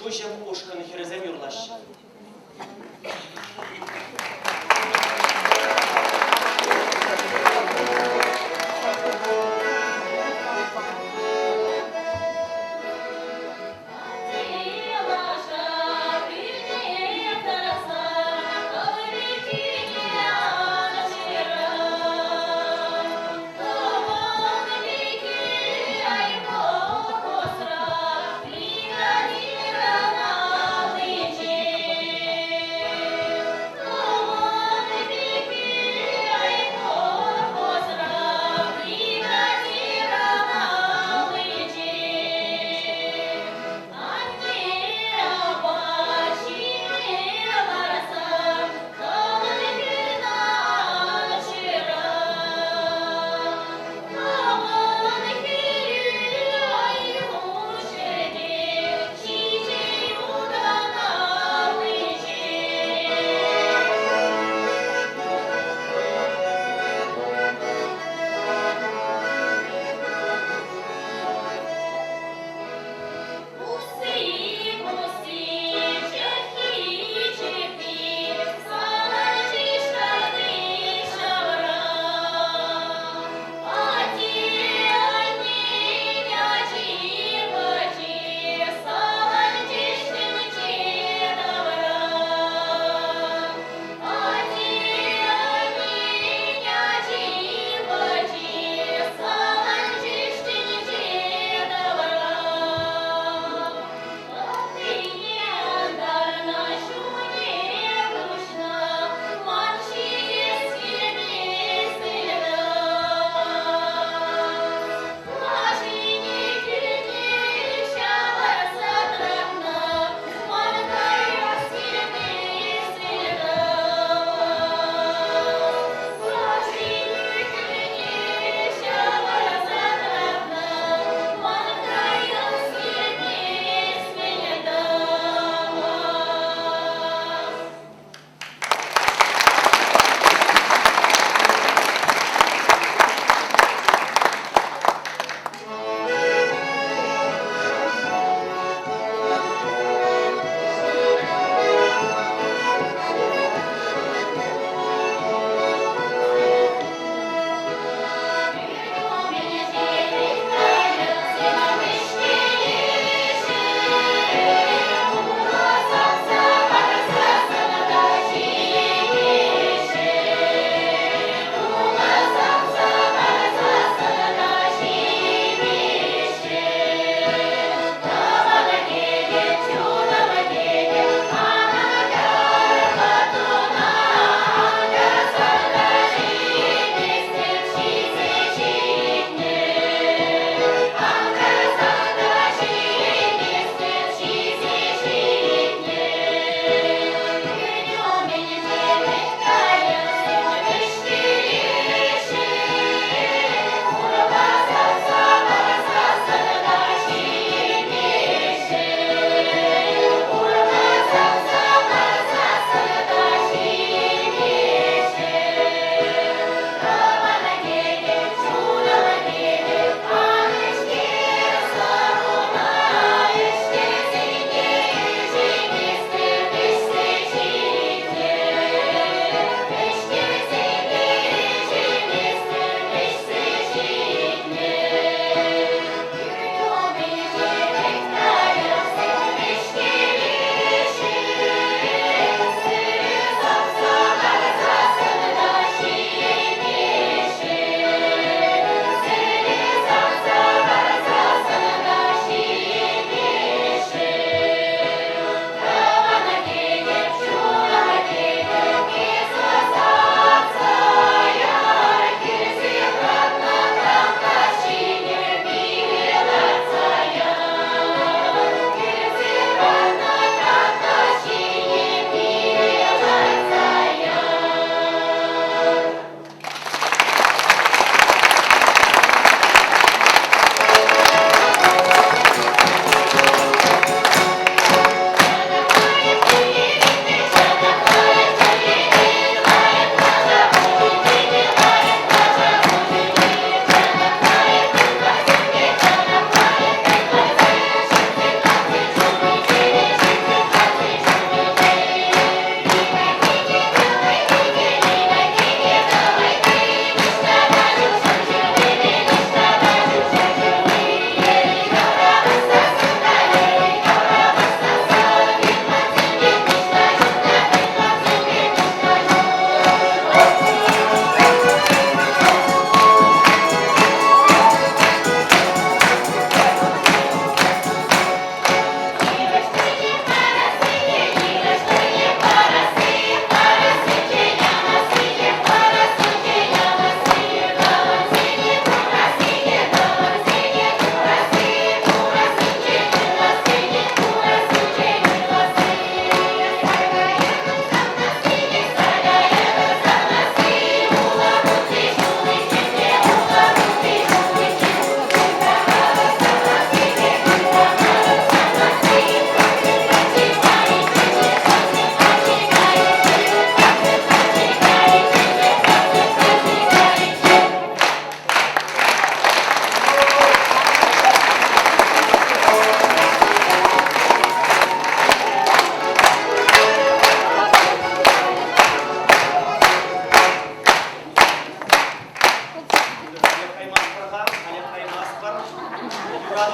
Şuşem oşkanı hirezem yurlaş.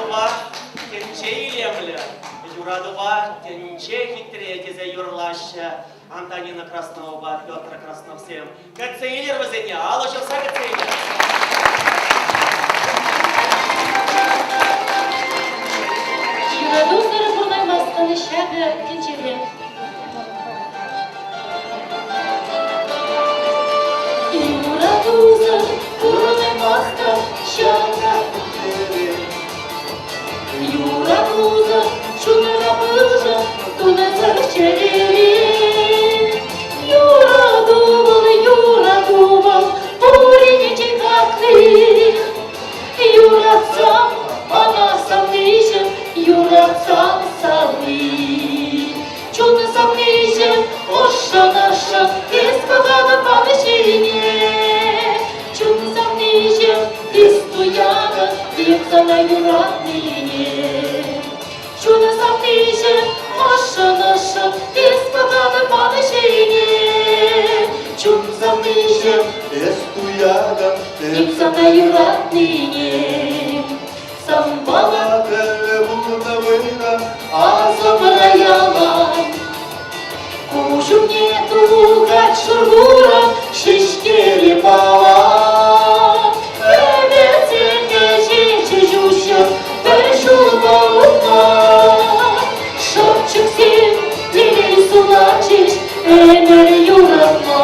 Юрадува, тенче илемлі. Юрадува, тенче хитре тезе юрлаща. Антонина Краснова, Петр Красновсем. Кацейлер возеня, алошевса кацейлер. Юрадузлары бурнаймастаны шәбі тенчеле. Юрадузлар бурнаймастан шәбі тенчеле. Юрадузлар шунара бұжа туназар чәлеле. Юрадувал, буренече какли. Юрацам, анасам нижем, юрацам сали. Чуны сам нижем, оша наша, испагана памящине. Чуны сам нижем, истуяна, ехана юратнине. Чуны сам нижем, оша наша, испагана памящине. Чун сам нижем, Estuyadan ипсана юратнине. Сам бала Telle burada vayna азамара ялан. Кужу нету, как шургура, шишкери пала. Эбецене жече жуща, бэжу бауна. Шапчик сен, лилей сулачиш, энер юратма.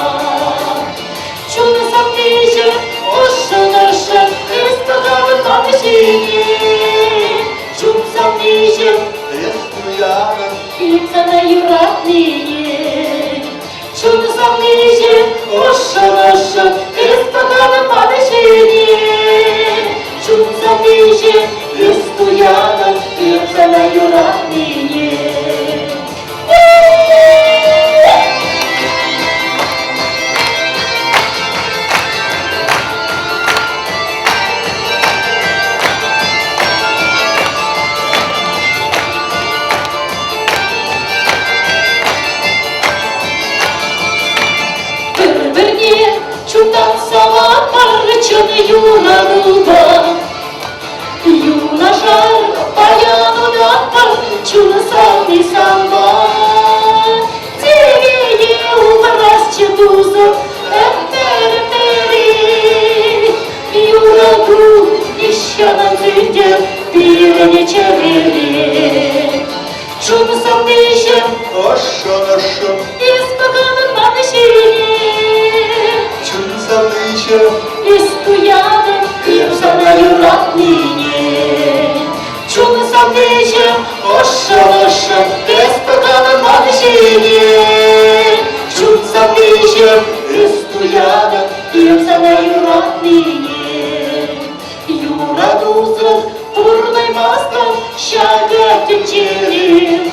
Чуна сам нижем, оша наша, испагана памящине. Чун сам нижем, Estuyadan ипсана юратнине. Чун сам нижем, оша наша, испагана памящине. Чун сам нижем, истуяна, ипсана юратнине. Чундан сала парчаны юрадува. Юнашар паянудан пар, чуна салми самба. Деревья убрас четуза, эппери. Юраду ищана цвете, пирене чевели. Чуна сам нижем, Oşa naşa испаганын памящине. Çınsa nişem Истуядан, ипсана юратнине. Чуна сам нижем, Oşa naşa испаганын памящине. Çun sam nişem Истуядан, ипсана юратнине. Юрадузлар бурнаймастан шәбі тенчеле.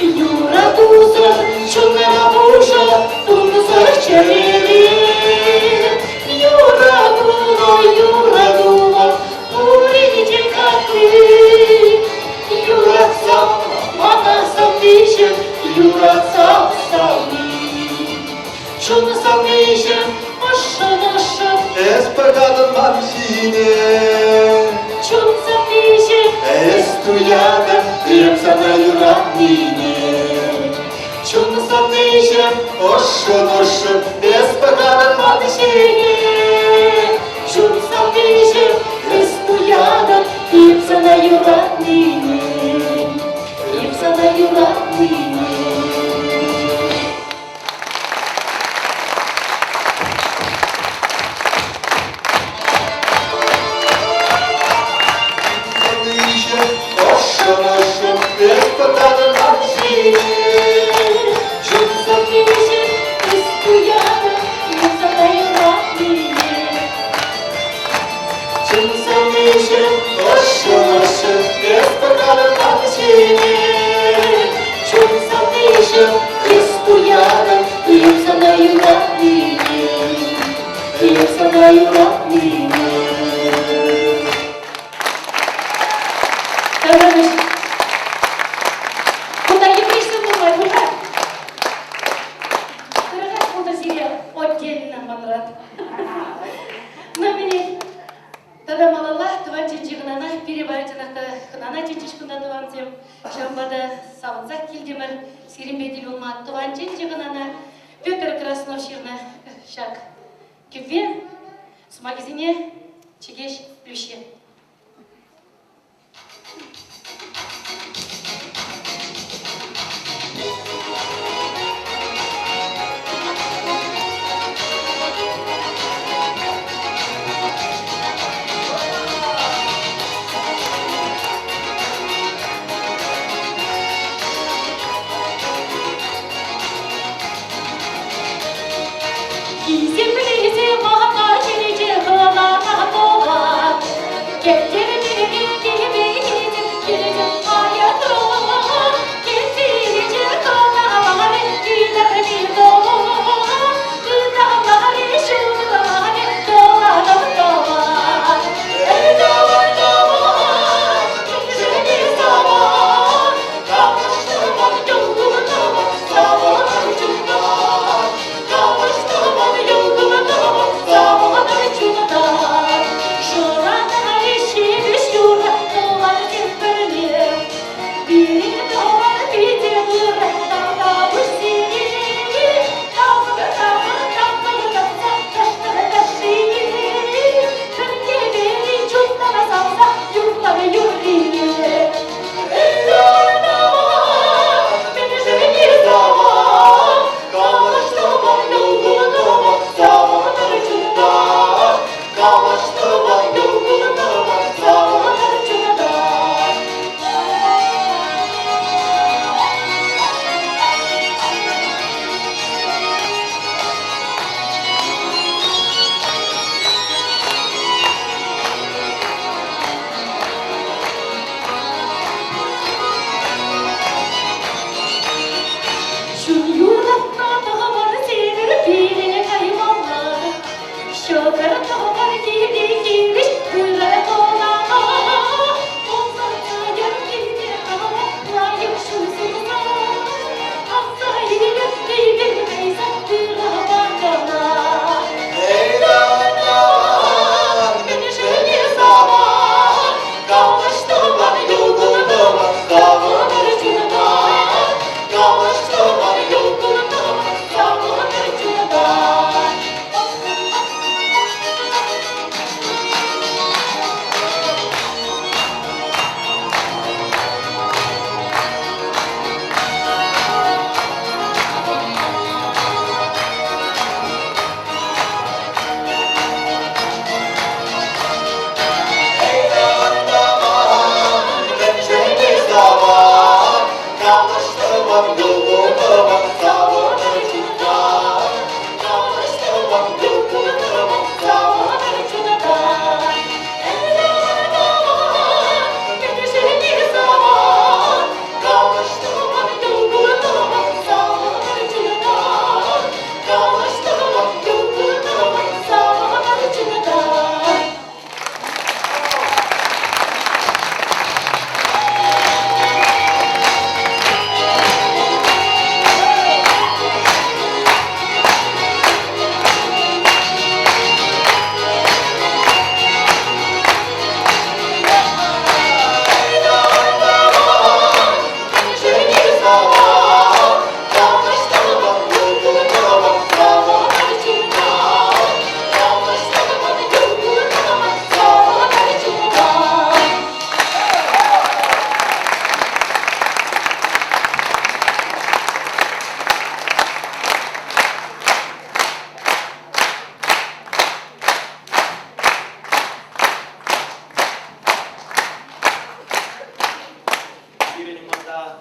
Юрадузлар чунара бұжа тунзар чәлеле. Юрадува, буренече какли. Юратсам, анасам нижем, юратсам сали. Чуны сам нижем, оша наша, Espagadın mamsine чун сам нижем, Estuyadan ипсана юратнине. Чун сам нижем, Oşa naşa испаганын памящине. Чун сам нижем, истуядан, ипсана юратнине. Ипсана юратнине. nişem Oşa naşa Espagadın mamsine Чун сам нижем, истуядан, ипсана юратнине. Çın sam nişem Oşa naşa Espagadın mamsine Чун сам нижем, истуядан, ипсана юратнине. Ипсана юратнине. Куда еврейский думай, бухать? Дорогая, куда зиря, отдельно манрат. На меня, тогда малалах, тванчи джигнана, перебайте на хынана чечишкында тувансем, жамбада савынзак килдемір, сиренбедел олма туван чече гынана, Петр Краснов ширна шаг. Кеве, с магазине чегеш плюще.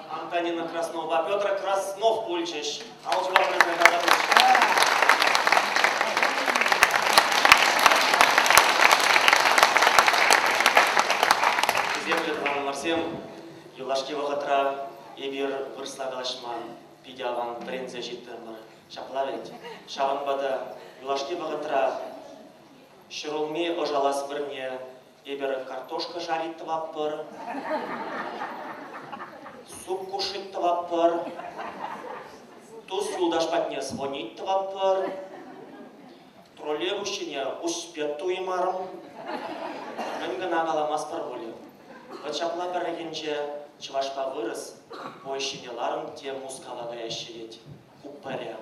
Антонина Краснова, Петр Краснов Пульчиш. Алчба президента Землю Иван Марсем, Юлашки Вахатра, Ибир Вырслагалашман, Пидяван Брензе Життемар, Шаплавить, Шаванбада, Юлашки Вахатра, Ширулми ожалас бірне, Ибир картошка жарит тваппыр, суп кушать тваппыр, туз юлдаш патне звонить тваппыр, троллейбусчине успет туймарым, Мөнгө нагаламас пар болю. Вот шапла барагенче чувашпа вырос, бойщине ларым те мускалага ящереть, куппаря.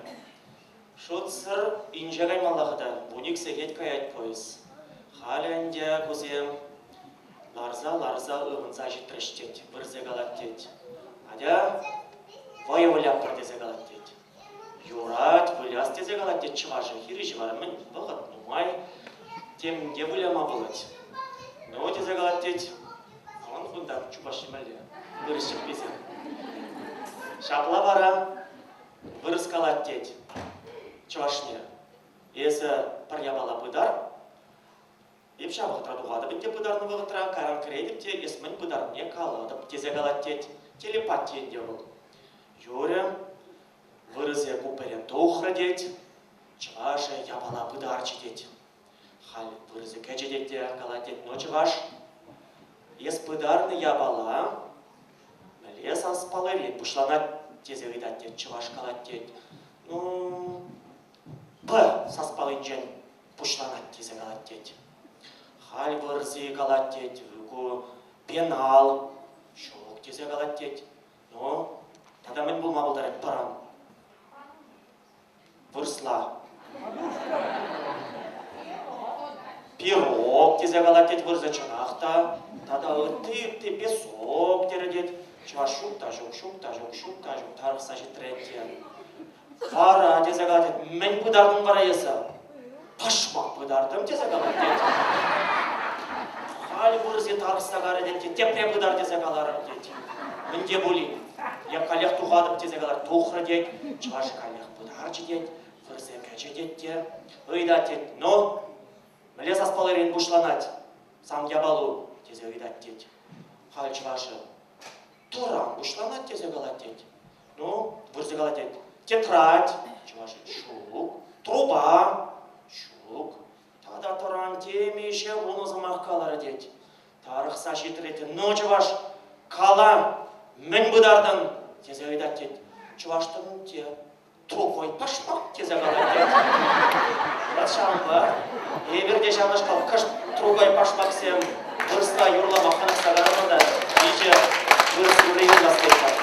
Шуцыр инжагай малахда, буник сегет каять пояс. Халяндя кузем, ларза ывынса житрештеть, вырзе галаттеть. Адя воевляп бірдезе галаттеть. Юрат, выляс дезе галаттеть чыважы, хири жыварымын, вағыт нумай, темге выляма булать. Но дезе галаттеть, он фунда чубаши мәлі, вырышып безе. Шапла бара, вырыс галаттеть. Чувашне. Если парьябала пыдар, и в шабах традугада битте пыдарны вағытра, каран кредитте, есмін пыдарне калады, тезе галаттеть, телепатия делал. Юре, вырызе куперен тухрадеть, чуваше ябала пыдар чидеть. Халь вырызе кэчедетте галаттеть, но чуваш, ес пыдарны ябала, лесан спалырет, бушлана тезе видаттеть, чуваш галаттеть. Ну, Б саспалынчен пушланат тезе галаттеть. Халь вырзе галаттеть, вуку пенал, шок тезе галаттеть. Но, тогда мен булма булдарет парам. Вырсла. Пирог тезе галаттеть вырзе чынақта. Тогда ты песок тередет. Чува шук-тажук, тарықса житреттен. Фара тезе галаттеть, мен пыдардың бара есі. Пашмақ пыдардым тезе галаттеть. Халь вырзе тарықса гаредетте, тепре пыдар тезе галарым дет. Менде болин. Я калех тухадым тезе галар тухры дет. Чуваш калех пыдар жедет, вырзе кәче детте. Ыйдат дет, но, міле саспалырен бушланать. Сам ябалу тезе ыйдат дет. Халь чувашы, турам бушланать тезе галаттеть. Ну, вырзе галаттеть. Тетрадь, чуваши, шук, труба, шук. Тада туран темеше оны замақ калары дет. Тарықса жетіреті, но чуваш, кала, мен бұдардың, тезе ойдат дет. Чуваштың те, трукой пашмақ тезе қалар дет. Рад шамға, ебірде шамыш қал, кыш трукой пашмақ сем, вырыста юрла мақанық сағарымында, ежі вырыс юрейін басқайта.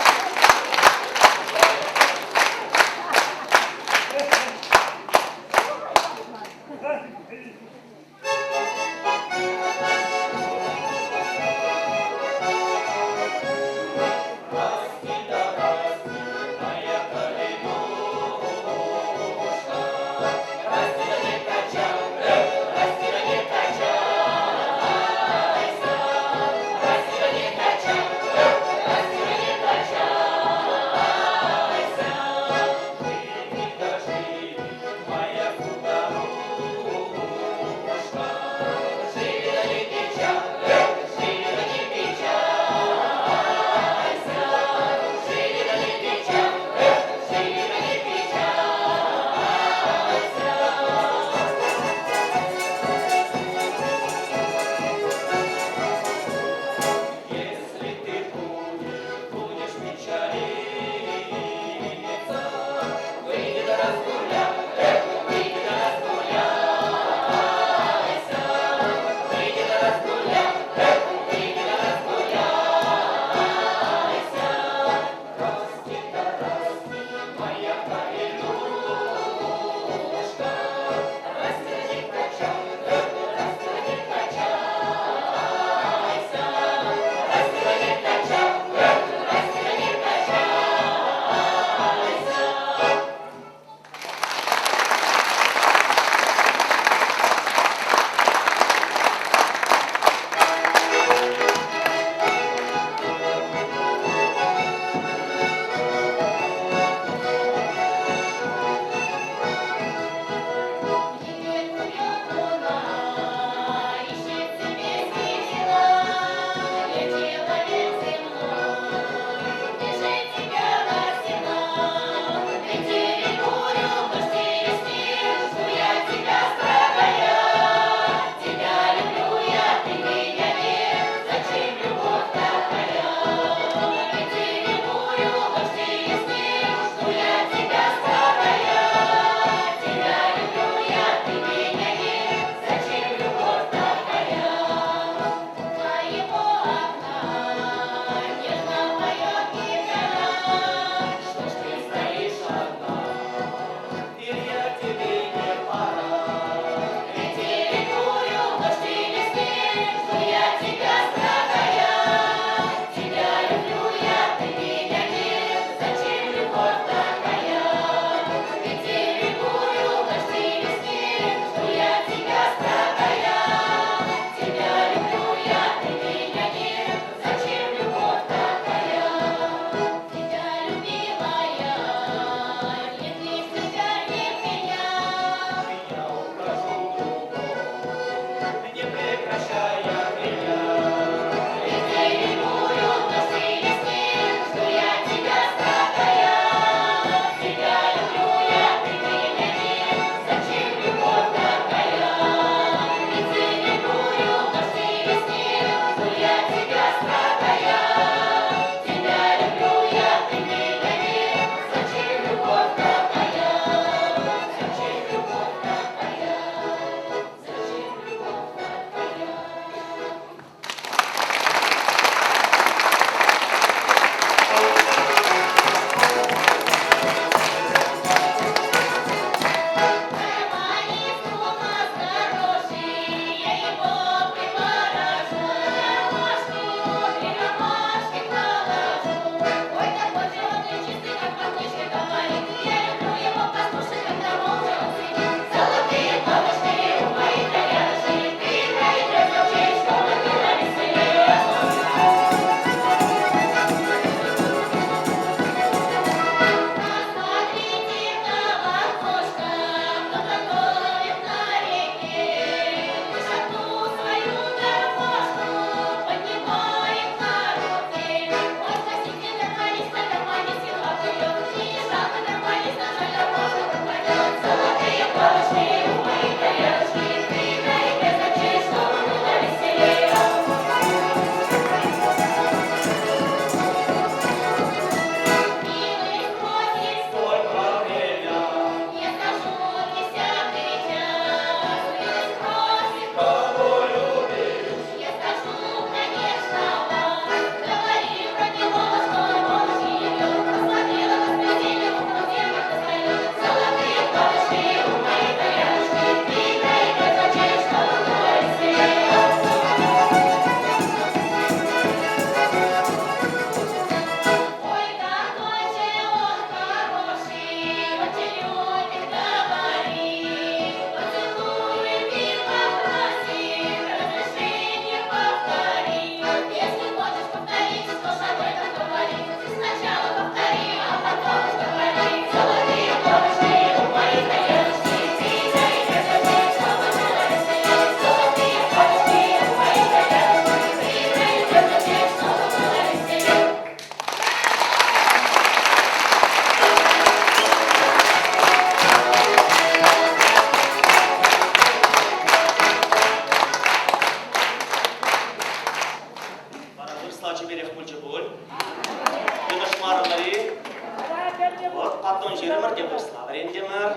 паттон жерімір деп славар ендемір.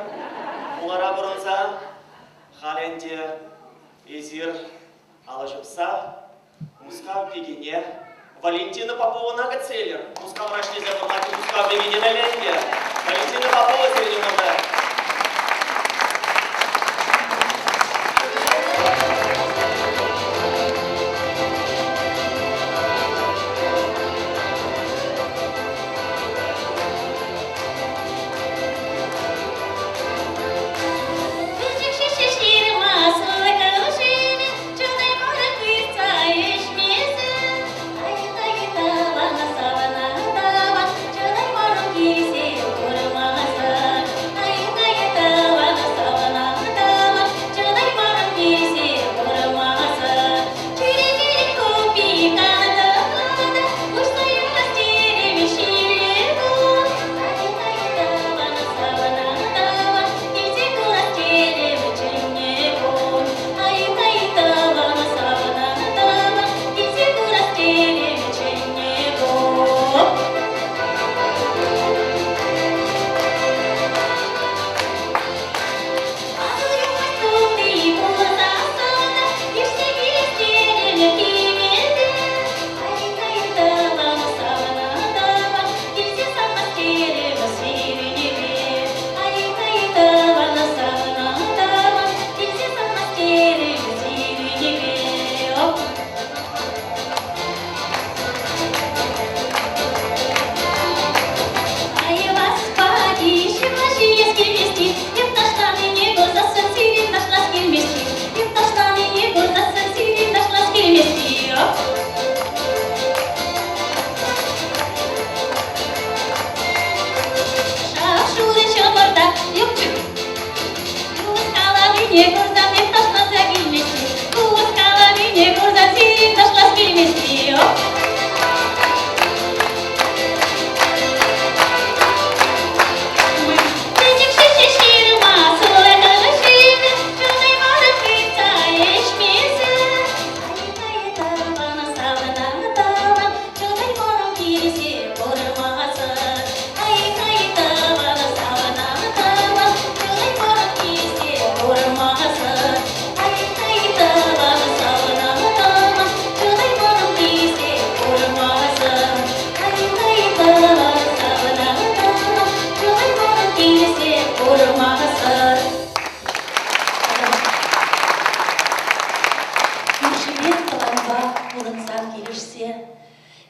Олара бұрынса, халенде езір алышыпса, Мускав бегене, Валентина Попова Гацеллер, Мускав рашлезе вырнати Мускав бегене наленде, Валентина Попова серединада.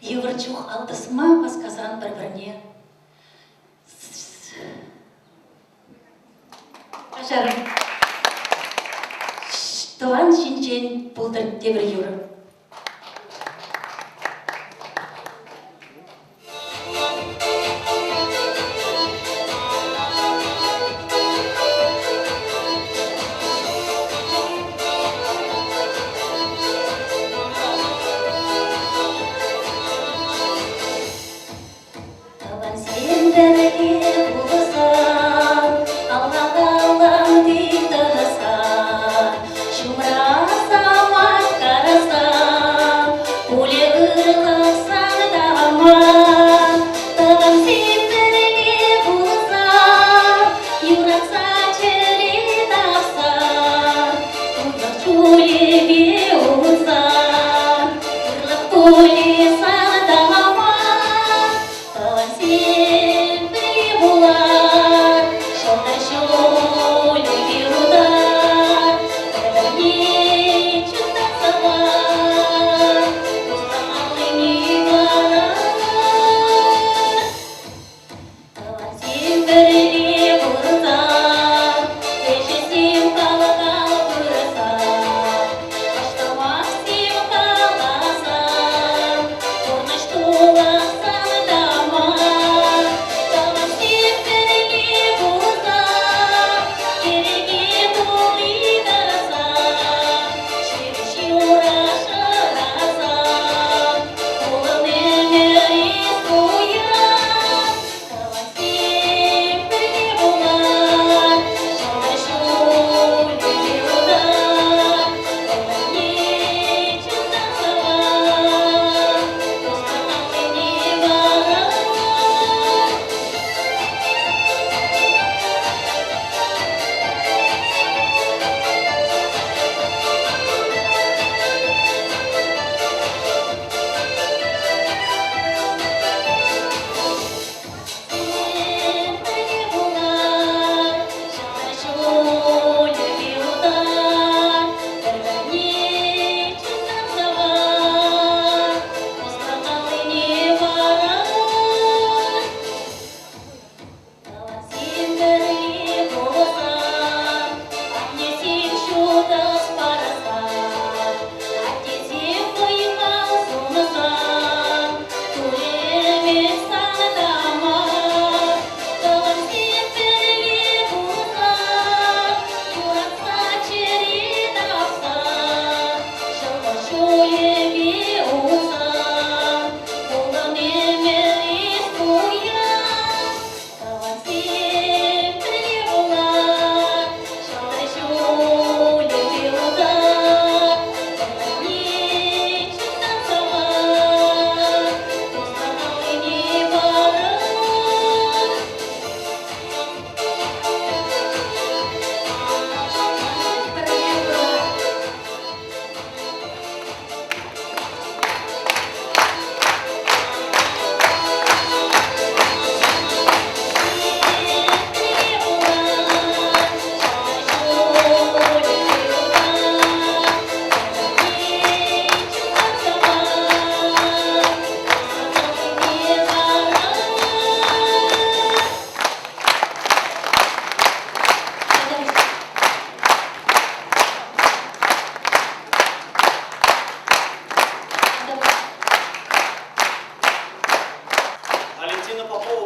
Еврочух алтысма басказан бір-біріне. Ажарым. Туан шинчен бұлдыр дебір евры. Shumra sama karasa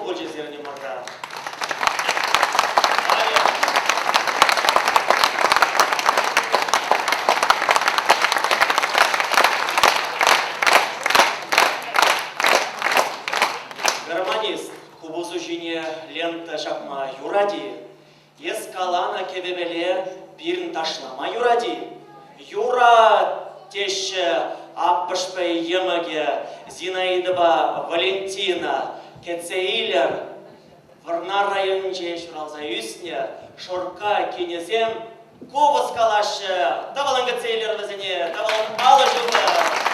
бұл жезеріне мұрда. Гармонист, кубузу жине лента шапма юради, ескалана кебебеле бирн ташлама юради. Юра теші аппышпай емеге Зинаидова Валентина кетсейлер Варна районын жешуралза үсіне шорка кенезем кубыз калашы табалан кетсейлер візіне табалан алы жылы.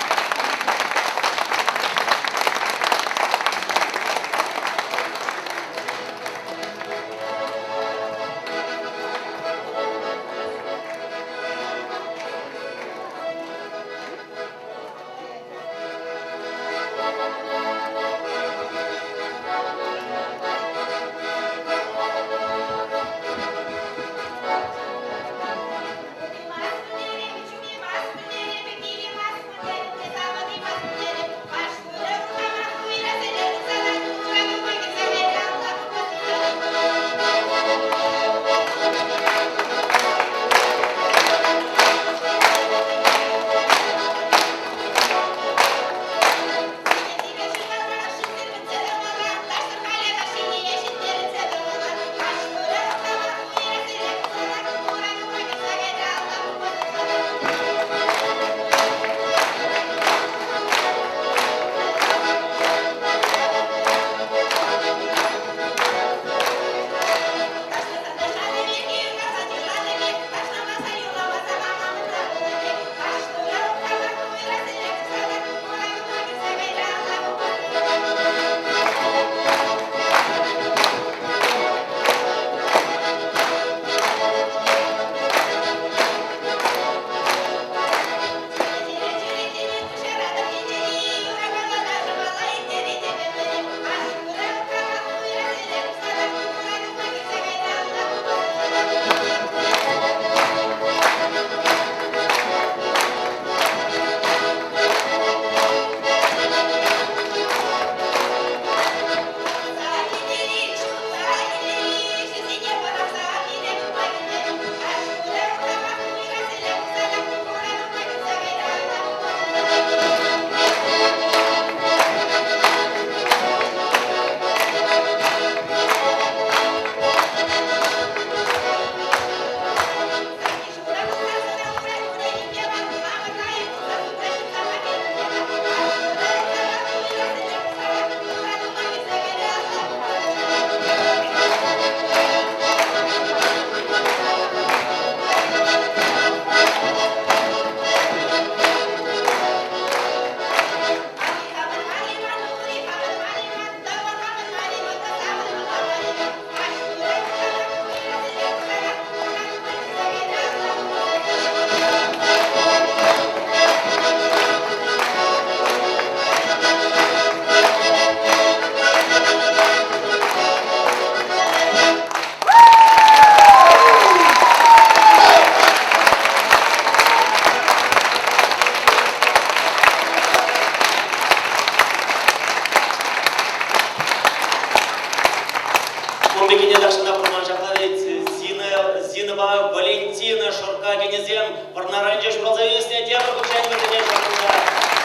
Зинова Валентина Шурка Генезем Варнаранджа Шуралзавесня Дева Кучань Ватаня Шурка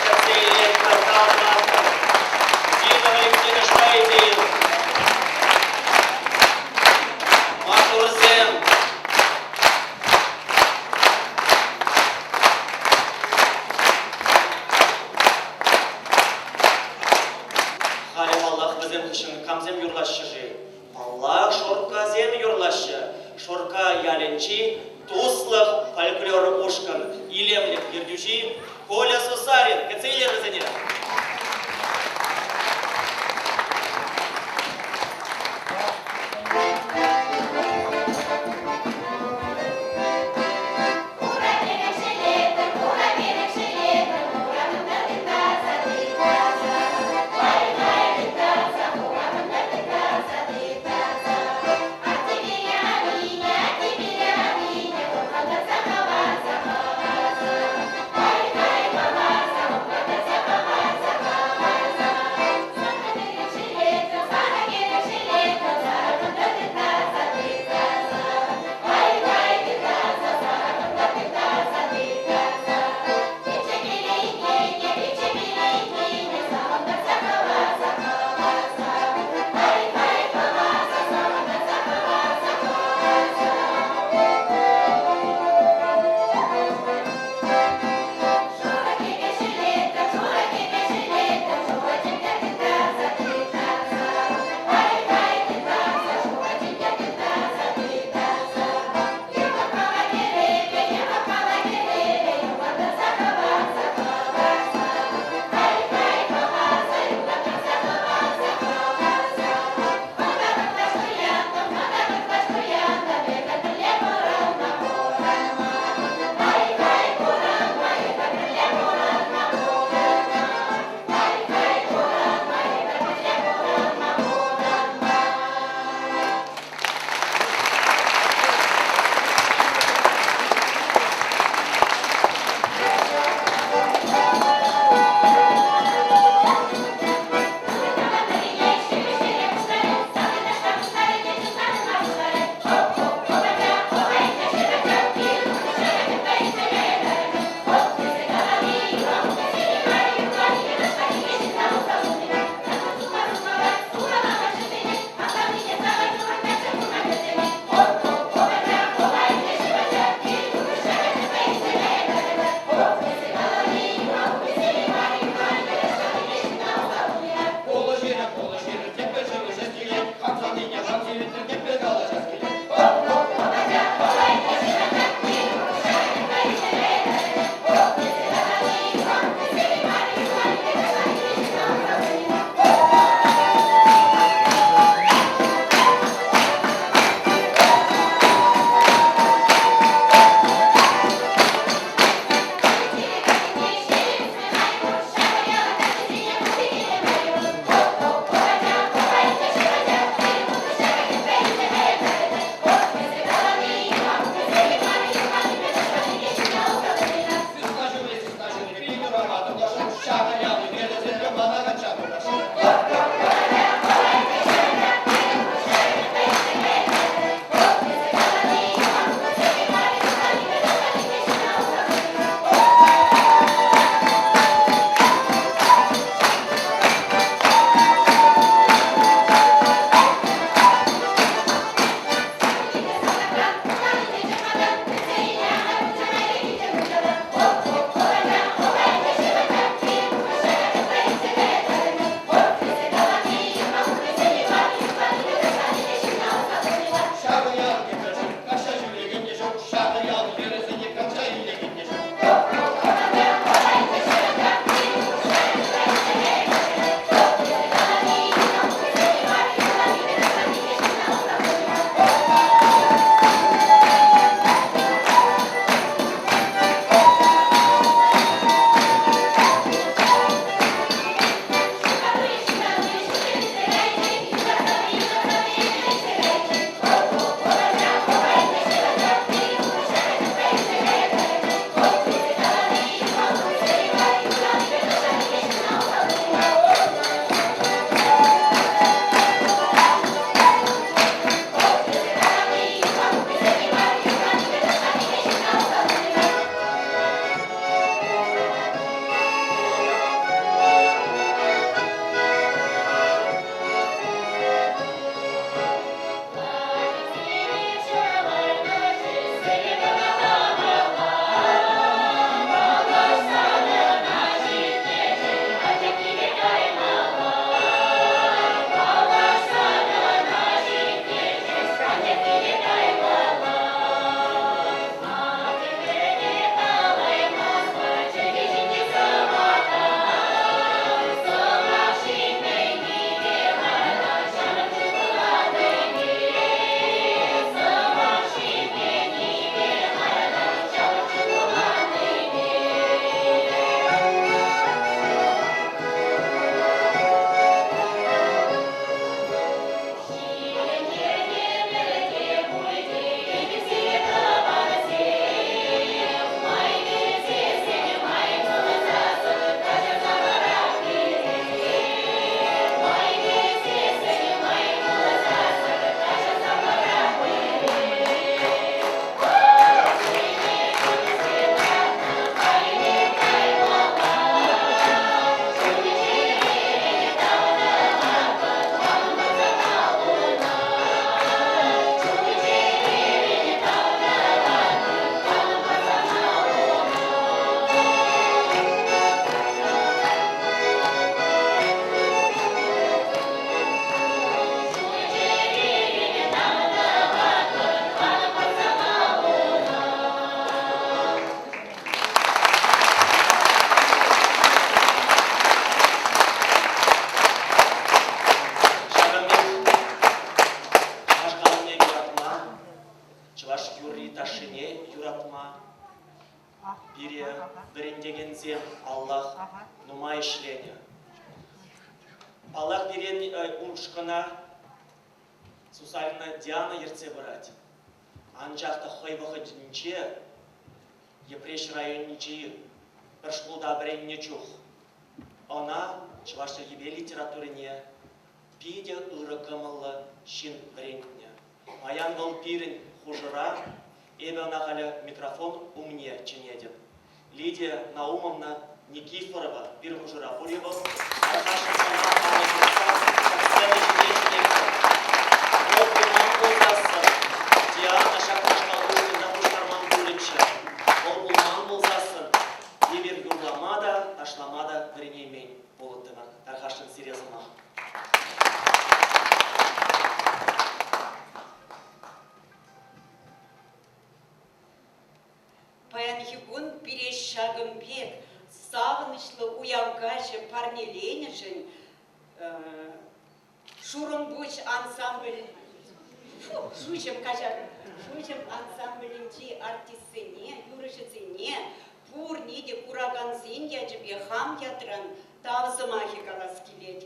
Кацелия Картална Зина Валентина Швайди Матурзем Халим Аллах бізім кішін камзем юрлашы жи Аллах Шурка зем юрлашы Шорка яленчи, туслых фольклор ушкан, илемлек ердюши, Коля Сусарин, кацейлер разыне. Bye. сен Аллах нумай ишлени. Аллах берен умшкана Сусалина Диана ерце брать. Анжақта хайваха динче, епреш районничи, першклуда бренне чух. Она, чвашта ебе литературине, пиде ырыкымылы шин бренне. Аян был пирин хужыра, эбе нахаля микрофон умне чинедет. Лидия Наумовна Никифорова, пир хужыра, буребал, Диана шақырышқа өзінде құштарман бөлікші. Ол бұлман болсасын, ебер юрламада, ташламада бірінеймен болыттымын. Әрқашын серезіма. Паянхигун переш шагымбек, сағынышлы уявгажы парнеленішін, шурымбуч ансамбль Шучим ансамблинчи артистсене, юрышыцене, пур неде курагансен яжыбе хам ятран тавзымахи галас келет.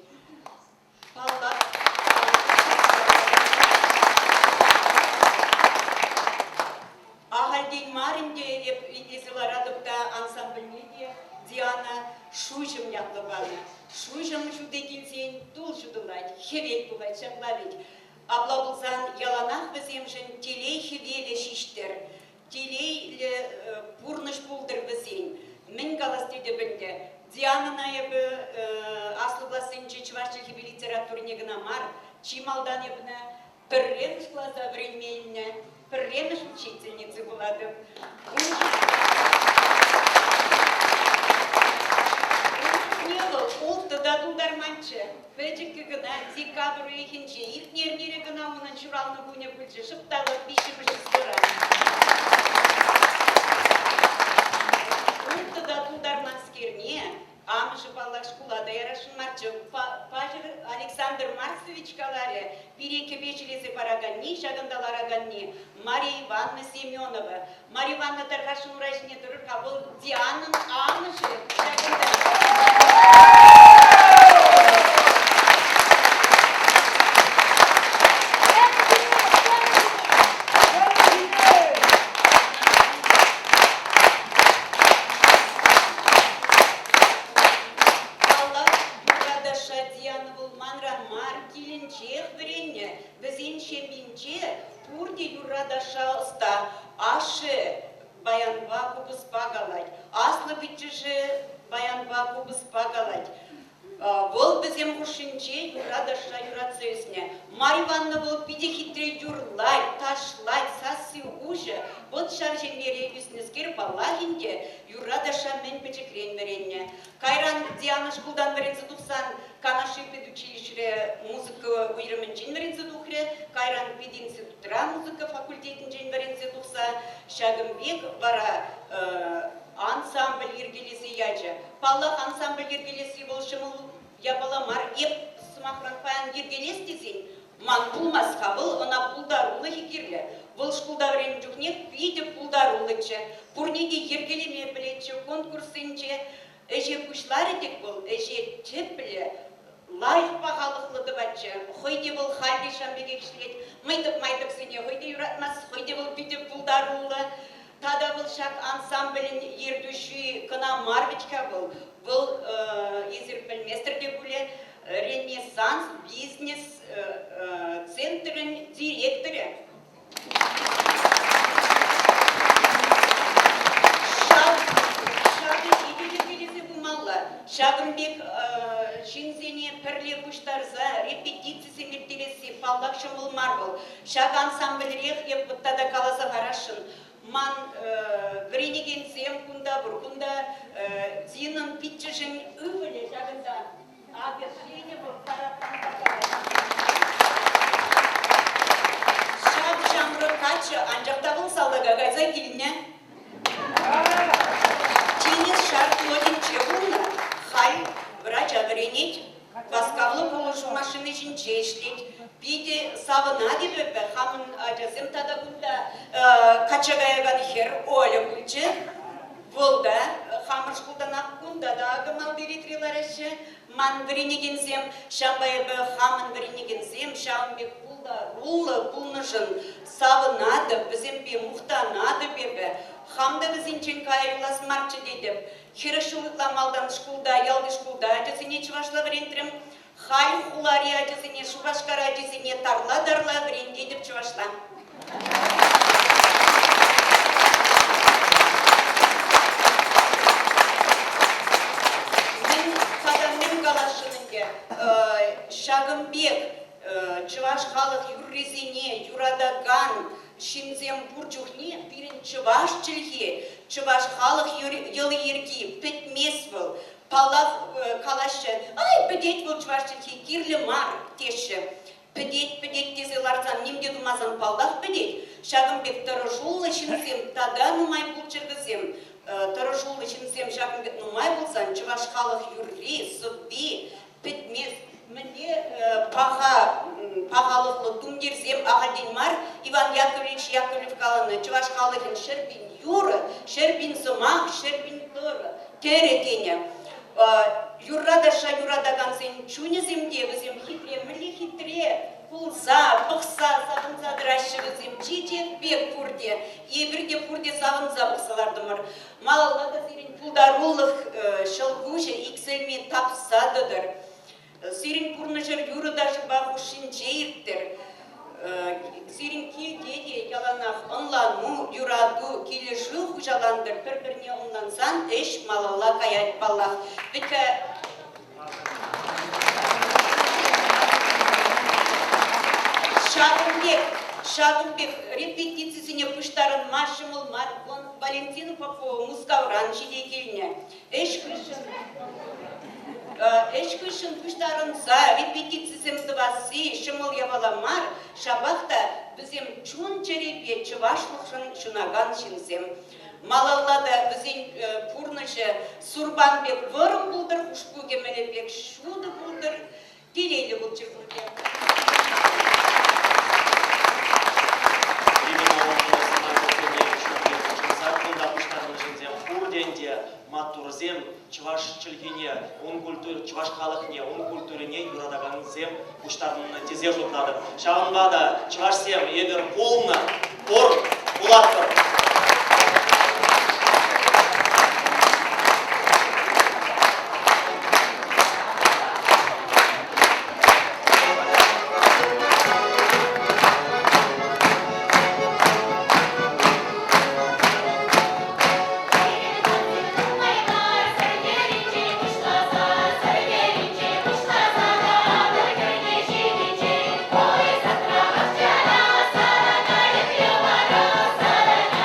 Ахальден маринде езыларадықта ансамбльнеде Диана шучим ятлыбаны. Шучим шуде келсен тул шудылать, хевек булать, шаплавить. Абла булсан яланах біземшін телей хевелі шиштер, телей пурныш булдыр бізен. Мен галас деді білді. Диана ебі аслы бласынчы чывашчы хеве литературне гына мар, чималдан ебіна пірреміш класса временне, пірреміш учительницы булады. Ол тыдаду дарманчы. Бәжіккі гына, декабр үйхінче, ихнер-нері гына онын шуралны көне бүлчі, шыптағы биші-біші сыра. Ол тыдаду дарманскерне, амышы баллақ школада ярашын марчы, Пажыр Александр Марсович каларе, переке бешілесі параганни, шагындалараганни, Мария Ивановна Семенова. Мария Ивановна тархашын урайшыне тұрыр, қабыл Дианын амышы баянба кубыс пагалать, аслы битчеше баянба кубыс пагалать. Бол бізем хушинче юрадаша юрацесне. Марья Ивановна бол пиде хитре юрлать, ташлать, сасы уже. Вот шаржен мере юснескер балагинде юрадаша мен печеклен веренне. Кайран Диана шкулдан верензе тухсан, канаши педучилищре музыка уйрымынчен верензе тухре, Кайран пединститутра музыка факультетінчен верензе тухса, Шагымбек бара ансамбль ергелесі яджа. Паллах ансамбль ергелесі болшымыл ябаламар еп смахранпаян ергелес десен, ман пулмас қабыл, она пулдарулы хекерлі. Бұл шкулда времен жүхнек пейді пулдарулычы. Пурнеге ергелеме білетші конкурсынче, әже күшлары тек бұл, әже тепілі, лайық бағалықлыды бәтші. Хойде бұл халде шамбеге кішілет, майтып сене, хойде юратмас, хойде бұл пейді пулдарулы. Тада бұл шак ансамблін ердуші кына Марвичка бұл. Бұл езірпілместерде бұлі Ренессанс бизнес центрін директоры. Шагы еділі келесі бұмалла. Шагымбек шинзене пірле күштарза репетициясы мертелесі паллақ шымыл марбыл. Шаг ансамбльрех еп бұттада қаласа қарашын. Ман вренеген сем кунда, буркунда, зинын питчешін үвілі жағында. Абертлене бұл қарапқан. Шап жамры қачы, анжақтағыл салдыға ғайза келіне. Тенес шарт лодин чебуна, хай врач авренет, васкавлы полышу машины жінче ішлет. Пиде савына дебепе, хамын ажасым тада күнда качагайаган хер оля күлчі. Волда, хамыр шкулдан аққунда да агымал директорлар әші, ман бірінегензем, шамбайбы хамын бірінегензем, шамбек пулда рулы пулнышын савынады, бізембе мұқтанады бебі. Хамда бізінчен кайылас марчы дедіп, хирышылықла малдан шкулда, ялды шкулда, әжесіне чывашла врентрім, хай хулари әжесіне, шубашкара әжесіне тарла-дарла врен дедіп чывашла. Шагымбек, чываш халық юррезине, юрадаган, шинзем бурчухне, пирин чываш чилхи, чываш халық елы ерги, петмес был, палав калашы, ай, педет был чываш чилхи, кирлі мар теші, педет тезе ларзан, немде думазан палав педет, Шагымбек тұрыжулы шинзем, тада нумай бұл чыргызем, тұрыжулы шинзем Шагымбек нумай болсан, чываш халық юрри, субби, петмес, Мне пағалықлы думдерзем ағаден мар Иван Яковлевич Яковлев қаланы чываш қалығын шербин юры, шербин сымақ, шербин тұры, теретене. Юрадаша юрадаган сен чунеземде бізем хитре, мілі хитре, пулса, бұқса, сағынса дырашы бізем, чечек бек пұрде, ебірде пұрде сағынса бұқсалардымыр. Малалада зерін пулдарулық шылгушы икселмен тапсадыдыр. Сирин пурнажыр юрыдашы бағушын жейірттір. Сирин келдеде яланақ онлану, юраду, келешу құжаландыр. Бір-біріне онлансан, эш малалла қаят балақ. Бікі Шагымбек репетициясыне пұштарын машымыл марбон Валентину Попову мұскауран жеде келіне. Эшкүшін пұштарын за репетициясымды басы шымыл ябаламар, шабақта бізем чун черепе чывашлықшын шынаган шинзем. Малаллада бізен пұрнышы Сурбанбек вырым бұлдыр, ұшпу кемелебек шуды бұлдыр, келейлі бұл жүргірге. Матурзем, чываш чилгине, он культур, чываш халықне, он культурине юрадаган зем, уштарына тезе жұтнады. Шағынбада чываш сем, егер полны, ор, булаттыр. Sara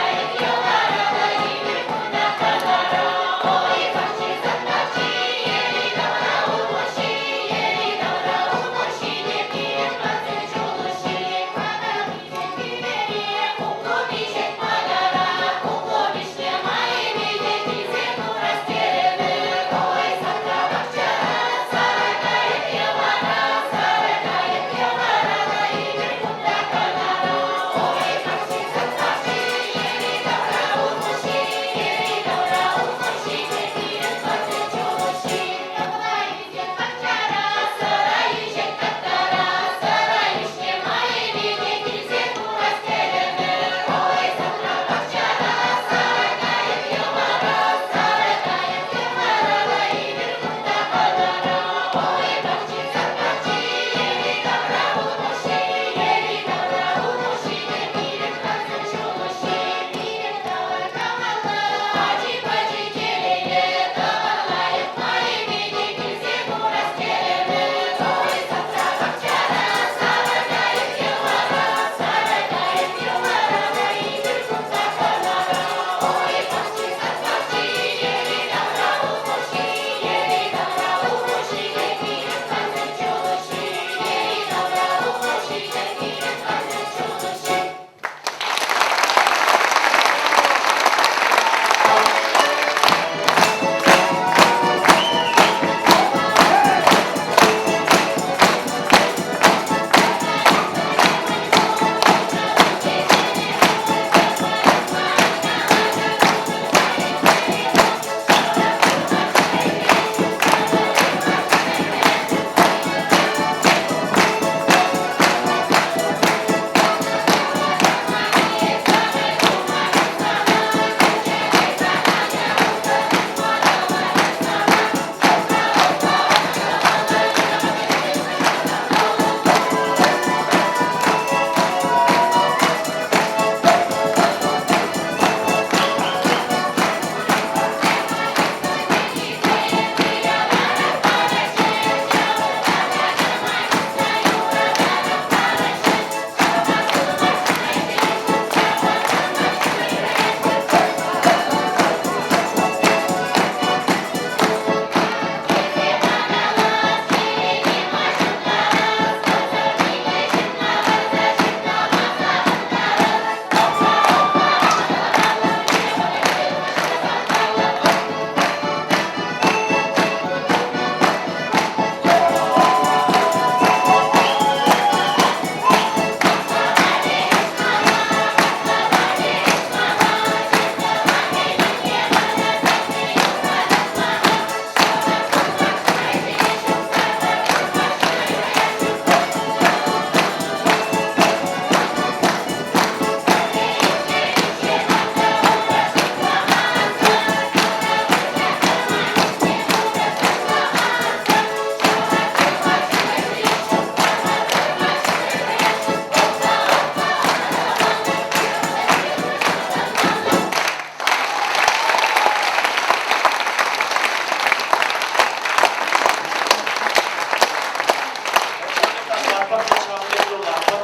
Шапақпен шағылет жолларды.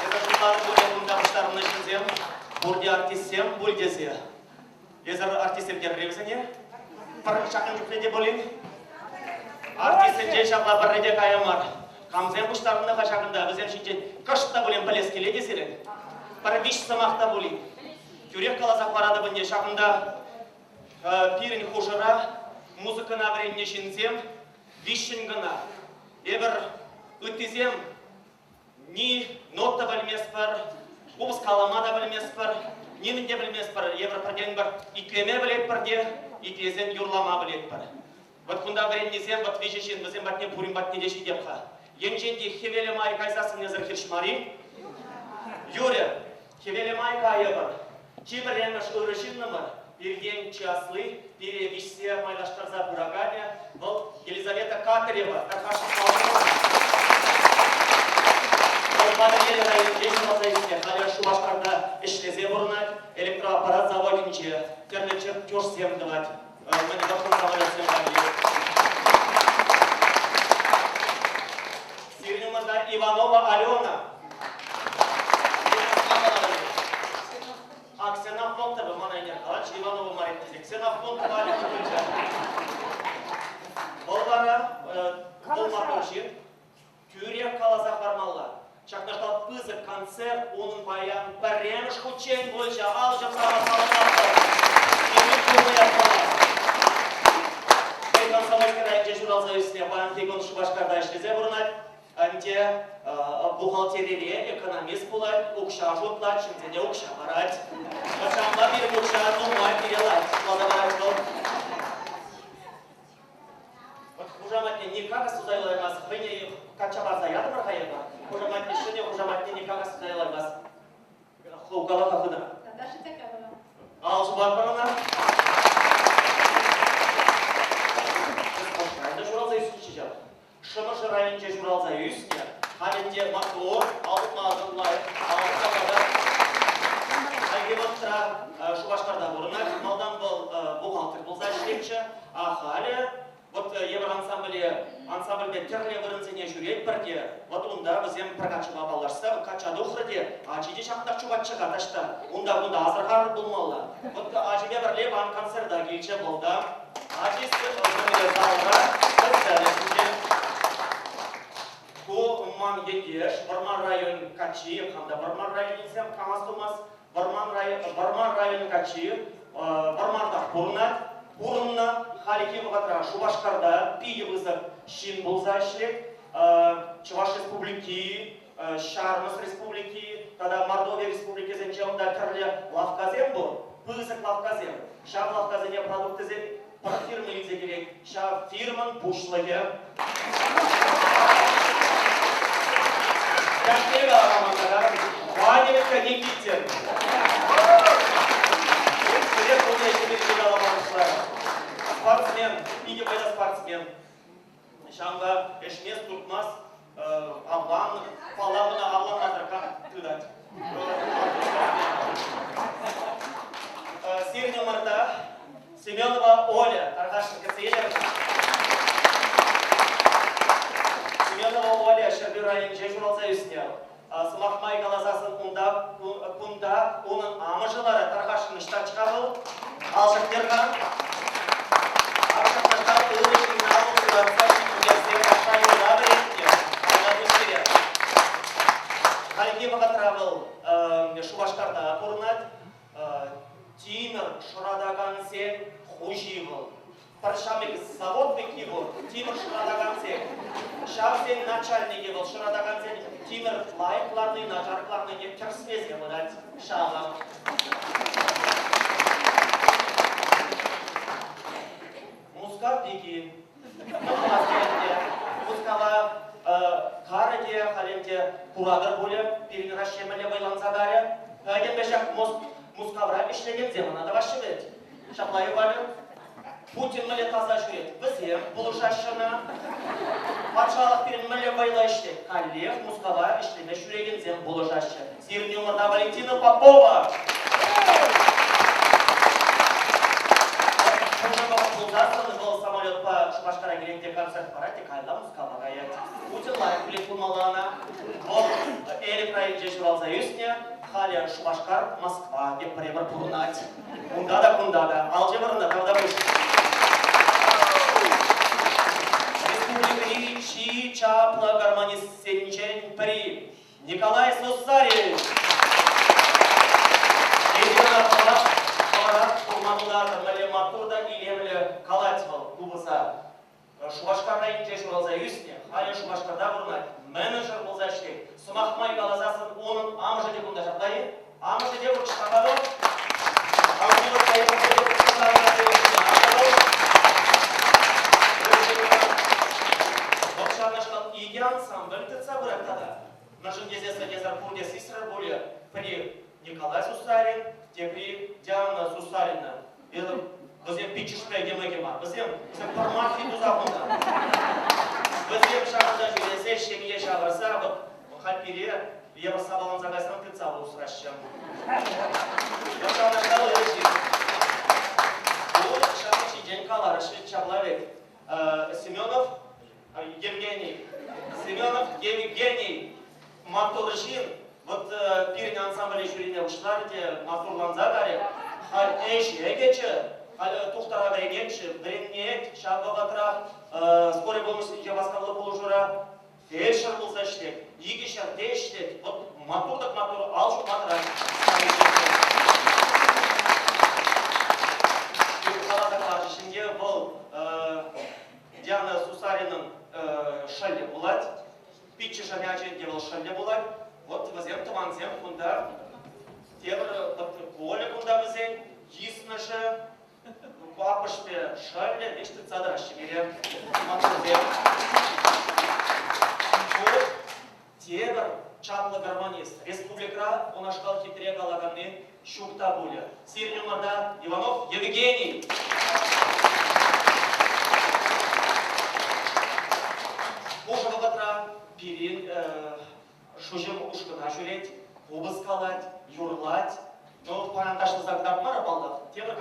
Езір жылдары бөлек ұндағыштарымны жінзем, бұрде артистсем, бұл десе. Езір артистемдер ревзіне, бір шақын жүкледе болейін. Артистен жей шапла бір редек айамар. Қамзен бұштарымны қашағында бізен шынчен қашықта болен пілес келе десерін. Бір биш самақта болейін. Күрек қалазақ барады бұнде шағында пирін қожыра, музыкана времени шинзем, вишін гына. Ебір өттезем, ни нота білмес бір, ұбыз қалама да білмес бір, немінде білмес бір, ебір бірден бір, икеме білет бірде, икезен юрлама білет бір. Вот кунда временезем, вот вежешен, бізен батне пурин батне деші депқа. Емженде хевеле май кайсасын езір хершмари. Юре, хевеле май кайыбыр. Кибір еміш өрішіннымыр. Перден часлы, перевишсе майлаштарза бурагане. Бұл Елизавета Катарева, Тархашын Қалмыр. Бұл паданелі райын жешін мазайсіне, қалия Шубашқарда ішлезе бұрынат, электроаппарат заводынче, терлі чертеж семдіват. Мені бақын заводын семдіват. Сирнемызда Иванова Алена. А Ксенофонтова манайнер қалач, Иванова Мария. Ксенофонтова Алена Күлча. Болғара, болмақын жин, Күрек қалазақ бармалла. Чақнаштал пызы концерт, оның баян, бәрреміш құтчен бойынша, ал жапсаға салынақта. Емін көрмей атқалар. Бейдан Самайскер әнже журалза үстіне баян тегін Шубашқарда ішлезе бұрынат. Әнде бухгалтерия, экономист болайд, оқша жотлайд, шымзене оқша барайд. Башамда бір оқша думай перелайд. Лада барайд бол. Хужаматне никага судайлаймас. Хыне качабарза ядымыр хайырға. Хужаматне шыне, хужаматне никага судайлаймас. Хукала қақыда. Ал жубар барына. Әнде журалза үстінші жау. Шымышы райынче журалза үстіне. Халінде мотор, алдын-мазынлай, алдын-мазынлай. Айгебаттыра Шубашқарда бұрына, малдан бұл бухгалтер болса ішлепші. Халі, вот ебір ансамбльде терле бірінзіне жүрет бірде. Вот онда бізем прокатшы бабаларса, качады ұқырде, ачиде шақтақ чубатшы қаташты. Онда азырғар болмалы. Вот ачиге бірле бан концерда келче болды. Ачисі ұзынылы залға, көздәрі Ко ман едеш, Барман район Качи, хамда Барман район исем Камастумас, Барман район Качи, Барманда Пурынна, Халики Богатра, Шубашқарда, Пиги вызов Шин болса ішлек, Чуваш республики, Шармыс республики, тогда Мордовия республики зенчеунда тірлі лавказем бұл, пызық лавказем, шап лавказене продукты зен, бір фирмы илзе керек, шап фирмын пушлығы. Яшкега арамандара, ваневка не китер. Сидет у меня еще передала маршла. Спортсмен, иди бойда спортсмен. Шамга эшмес туртмас, аблан, палабына аблан назарка тыдать. Сирня марта, Семенова Оля, Тархашенко Цейлер. Семенова Оля, Шербир районче журалза үстіне. Сымақмай қалазасын күнда оның амыжылары Тархашыны штат шығарыл. Алшықтерған. Аршықташтар ұлышын нағыл сұратса шекіндерсен қашай ұлда біретіне. Алады Халики Богатравыл Шубашқарда бұрынат. Тимір шырадаған сен хуживыл. Паршамик заводники был, Тимир Шырадагансен. Шавсен начальники был, Шырадагансен. Тимир лайкларный, нажаркларный, не терспезе выдать. Шалам. Мускав дики. Мускава карыде, халенде пурадыр боле, перенращемеле байланзадаре. Әден бешак мускавра ишлеген земана вашы бет. Шаплайы бары. Путин мілі таза жүрет. Бізем бұлышашына патшалық берін мілі байла іште. Каллех Мускава іштеме жүреген зем бұлышашы. Сирни умырда Валентина Попова. болсасын, бұл самолетпа Шубашкара керекте концерт барады, қайла мұскалаға ет. Путин лайық білек болмалығына. Бұл электрайын Журал Союзне, Халя Шубашкар, Москва, деп бір бұрынат. Мұнда да, мұнда да. Ал жемірінді, тавда бұш. Республиканың ши чаплы гармонист сенчен при Николай Сусарин. Матурда илемлі Калатьевал кубыса Шубашкарда инже Журал Союзне, Халя Шубашкарда бұрынат менеджер болса іштей. Сымақмай қалазасын оның амыжы деп ұнда жағдайы. Амыжы деп ұр шығағады. Бақшанашқал иге ансамбль тұтса бұрақтада. Мәжін кезесі кезар бұрде сесірі болы при Николай Сусарин, при Диана Сусарина. Бізден пичішпе кемегема. Бізден пармафи тұзақында. Бізден шағында жүресе, шемие шағырса, қалпире, Евросабалан зағайсан тұтса бұл сұрашчым. Бақшанашқал ерекші. Бұл шағыншы денкалар іші чаплавек. Семенов Евгений. Семенов Евгений. Матурышин. Вот перед ансамблем жюрине ушлар, где Матурланза дарит. Хал эши эгече. Тухтара гайгенши, бреннет, шаббатра, скорый болмысын жабаскалы болушура, фельдшер болса штек, егешер дештек, вот матурдак матур, алшу матра. Қаладақлар ішінде бұл Диана Сусаринның шалде болады, питчі шамяченде бұл шалде болады, вот візем тұманзем күнда, тебір голі күнда візен, жиснышы, Папашпе шалле, вешті цадрашчы берем. Матурзем. Бұл тебір чаплы гармонист. Республика онашқал хитре қалағанмен шукта бұлі. Сирин өмірда Иванов Евгений. Бұжы бағатра пирин шужым ұшқына жүрет, қобыз қалад, юрлад. Ну, пананташты загдапмар балдық. Темір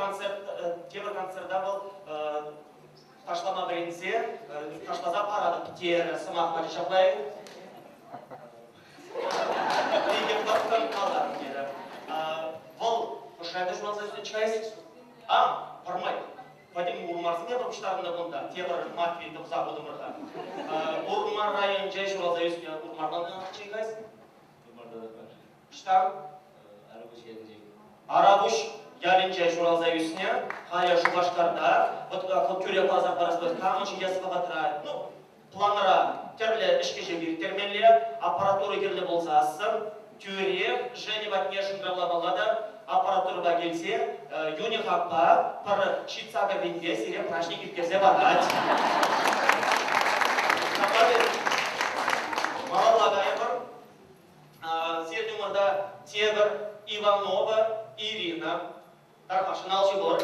концертда бұл ташлама бірінсе, ташлаза парады тері сымақ бәді шаплай. Егер бақтан қалдар тері. Бұл ұшайды журал сөзді чайсы? Пармай. Вадим Урмарзың ебір ұштарында бұнда. Темір Матвейді ұзақ ұдымырға. Урмар район жай журал сөзді Урмардан чайғайсың? Урмарда да бар. Штар? Арабуш ялинче Журал Союзне, Халя Шубашкарда, вот тюре плаза параспойт, камынчы ясыпағатыра, планыра терлі ішкеше бір термелі, аппаратуры керлі болса асын, тюре, және батне шыңғырламалады, аппаратурыға келсе, юни хақпа, пары шитсаға бенде, сире прашник иткерзе бағат. Малалаға ебір, сер нөмірда Тебір, Иванова, Ирина. Тарқашын алшы болыр.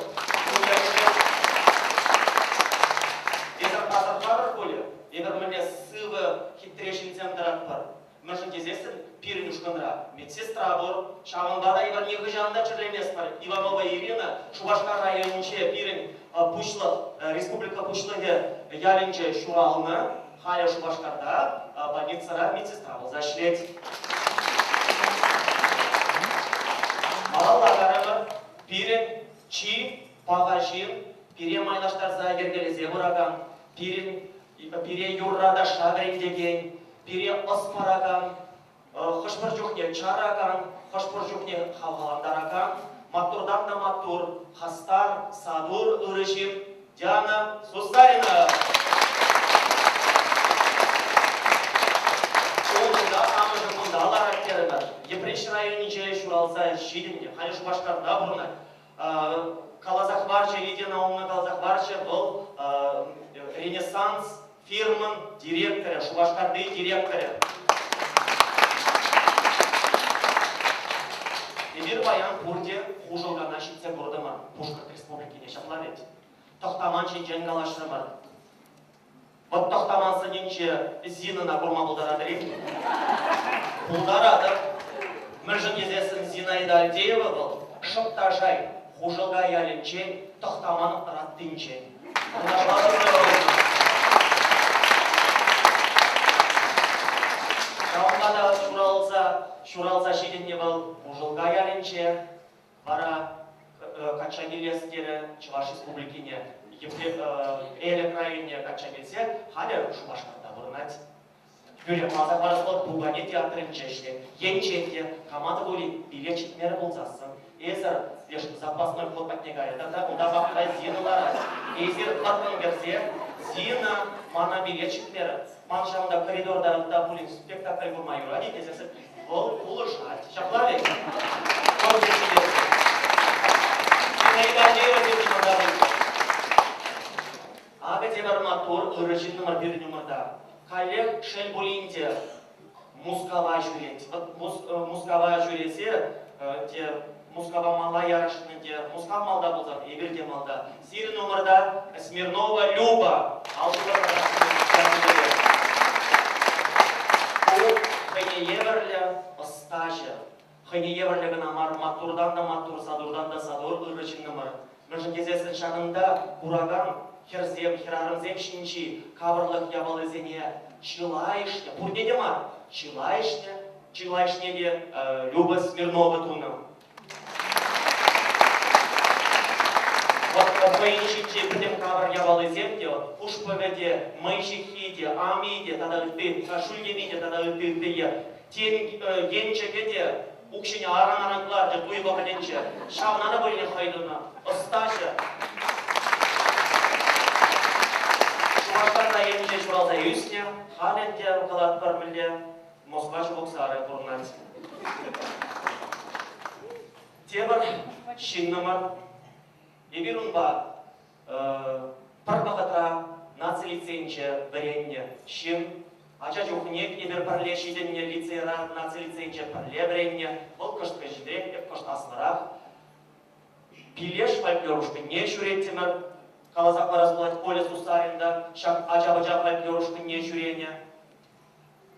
Езір қазір қабыр болы. Ебір мүлде сывы хитрешін земдірат бар. Мүшін кезесін пирін ұшқындыра. Медсестра бұр. Шағында да ебір неғы жанында чырлемес бар. Иванова Ирина Шубашкар районынше пирін пұшлық, республика пұшлығы ялінче шуралыны Халя Шубашкарда больницара медсестра бұл зашлет. Малалағарымыр, пирин, чи, пағашин, пире майлаштар зағергелезе бұраған, пире юррада шағырин деген, пире оспараған, қышпыр жүхне чараған, қышпыр жүхне қавғаландараған, матурдан да матур, хастар, садур, ұрышим, Диана Сусарина. Алар актері бар. Епреш районы жайы шуралса жидінде, Халя Шубашкарда бұрынат. Қалазақ барчы, Лидия Наумна Қалазақ барчы бұл Ренессанс фирмын директоры, Шубашкарды директоры. Емір баян көрде қужылғана шетсе бұрдыма, Пушкарт республикіне шақлар еді. Тоқтаманшын жәнгалашыры бар. Вот тоқтамансы ненше зинына бұрма бұлдарады рейді. Бұлдарады. Мүржін кезесін Зинаида Альдеева бұл. Шықта жай, қужылға ялінчен, тоқтаман раттынчен. Шамбада шуралса шеденне был ужылга ялинче, бара Качагилестері Чуваш Республикине, Элек районе Качагилсе, халя Шубашкарда бұрынат. Бөлек мазақ барысылы Туғане театрын чеште, енчетте, команда боли билет читмері болсасын. Эзір запасной вход патнегайда, онда баққа зиналары. Эзір қатын берсе, зина мана билет читмері. Ман жағында коридорда болин спектакль болмай ұра дейдесесі. Ол ұлышат. Шақлар век. Ага темір мотор, ұрышын номер 1 номерда. Коллег шел болинде мускава жүрет. Мускава жүресе, мускава мала ярышыны де, мускав малда болзақ, еберде малда. Сирі номерда Смирнова Люба. Ол қайне еверлі стажы. Қайне еверлі гына матурдан да матур, садурдан да садур, ұрышын номер. Мүшін кезесін шағында Бураган херзем, херарым земшинчи, кабырлық ябалы зене, чилайшне, бурне дема, чилайшне де Люба Смирнова туным. Вот поинчинчи, бітім кабыр ябалы земде, уж поведе, майшихиде, амиде, тада үтті, кашульгемиде, тада үтті, тен генчегеде, укшине аран-аранглар, же туй бақаденче, шавнана бойне хайдуна, осташы. Шубашкарда енже журалда үсне, халенде қалат бар мүлде, Москва жубоксары бұрынат. Тебір шиннымыр, ебірін ба, парбағатра, наци-лицейнче біренне, шин, ача жухнек ебір парле шиденне лицейра, наци-лицейнче парле біренне, бұл күшткі жиден, еп күшт асмырақ. Билеш фольклорушка не жүреттімір, Калазақ барасылат поле сустарында, шак ача-бача фольклорушка не жүрене.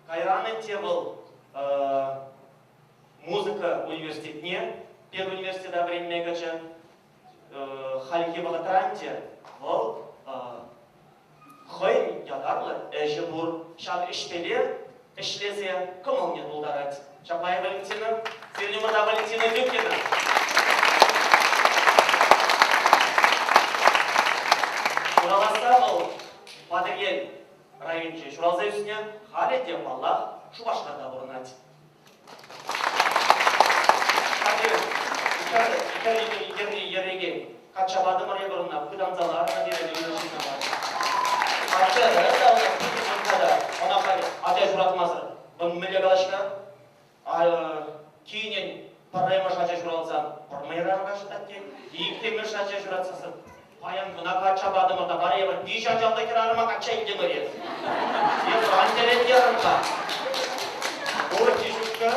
Кайраны те бұл музыка университетне, пед университета временегача, халике бағатаранте, бұл хой ядарлы, әжі бұр, шак ішпелер, ішлезе, кымыл не бұлдарат. Шапай Валентина, Сергеевна Валентина Дюкина. Шураласа бұл Падыргел районче Шуралса үстіне халі деп Аллах Шубашқарда бұрынат. Икерді ереге Качабады мұрай бұрына Күданзаларына береді үйрішіне бар. Качады, она қайды, атай журатмазыр. Бұн мүлі қалашқа, кейінен параймаш атай журалсан, бұрмайрарға жытатте, иіктемеш атай журатсасын. Паян бұна Качабады мұрда бар ебір, бейшан жалда керарыма қача үйден өрет. Ебір антелет ерімға. Ол тежүккі,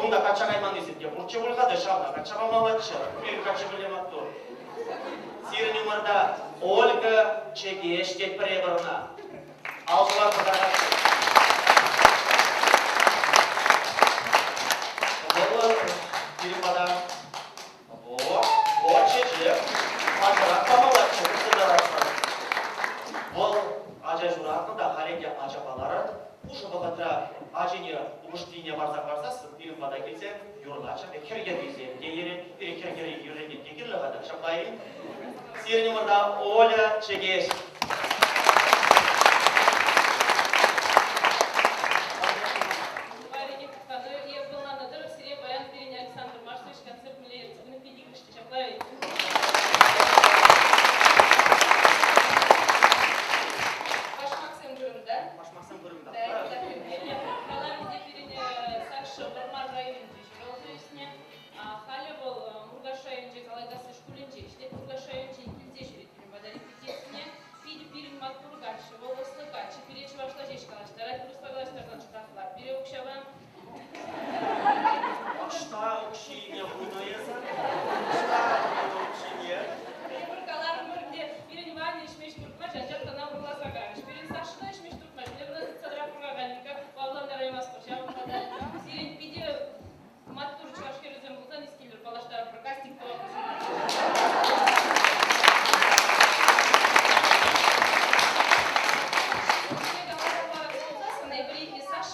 бұнда Кача қайман десетке, бұрчы бұлғады шағда, Качаба малатшы, бір Кача білем атту. Сирін өмірда Ольга Чегеш дет бір ебіріна. Алшылар бұдарға. Бұл диримада. О, Чеже. Бұл ажа жұрағында халенде ажабалары, ұшы бұғытра ажыне ұғыштыйне барсасын, үйін бада келсе, юрлача, кергер кезем, дейерен, кергер үйренген дегерлі ғада, шақлайын. Сирін өмірда Оля Чегеш.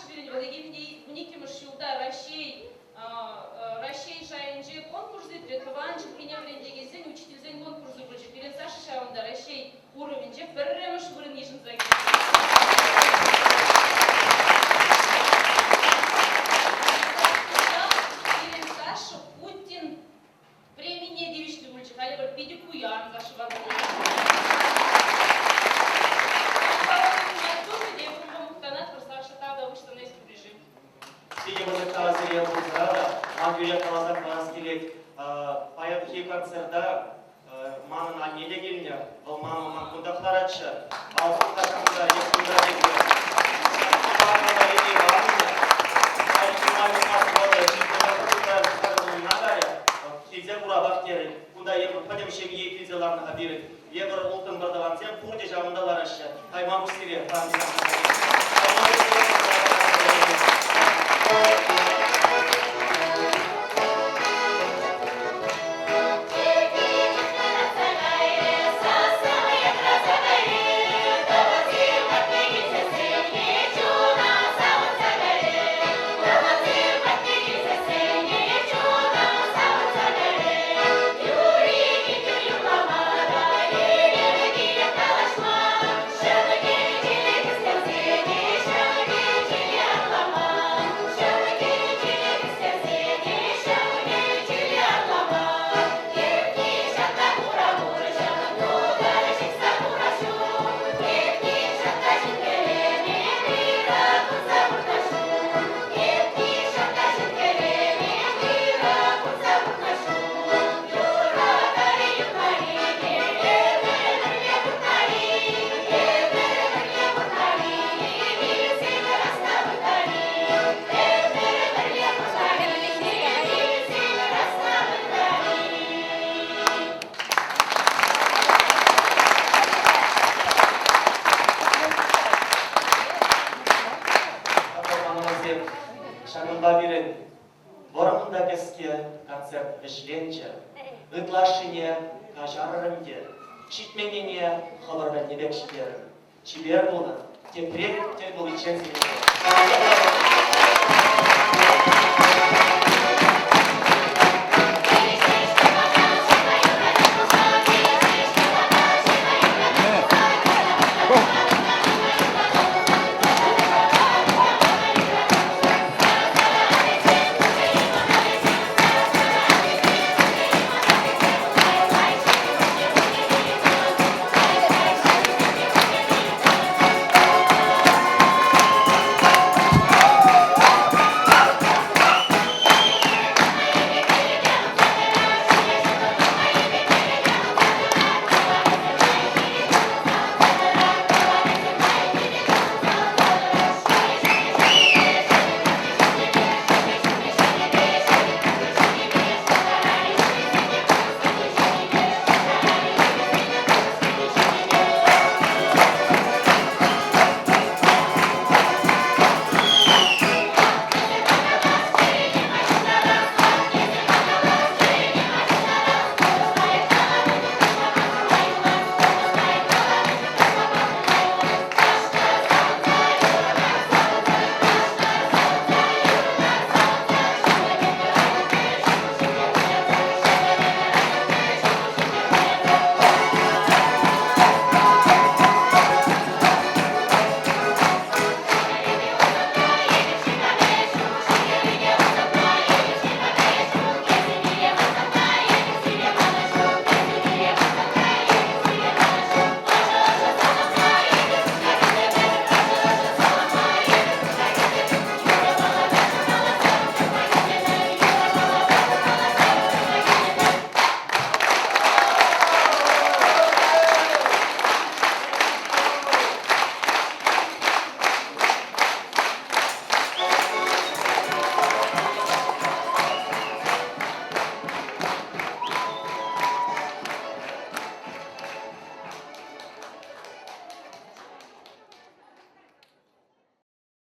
берін, мінекеміз жылда Россия жайынже конкурс етті, туған жүкіне бірендегесен, учительзен конкурсы бүлжі. Берен Саша шауында Россия уровенже бір реміш бұрын ешімізге. Берен Саша Путин премия девичный бүлжі. Халі бір педикуян зашы бар. Среди музыкала серия Бузрада, Магюля Калазак Васкелек, поет концерта, мамына не дегенде, бұл мамама күнді қаратшы, алсында шамда, екінде дегенде. Бағында ене бағында, қайқымайы қасуады, життері нагаря, кейзе бұра бақтері, күнда ебір подемшеге екезеларына береді. Ебір ұлтын бірдіған сен, құрде жағындалар ашы, қаймамы серия, Борамында кеске концерт ішленче, үтлашыне кажарырымде, шитменене хабарда небекшілерім. Чибер болын, тепрек тел бұл ичен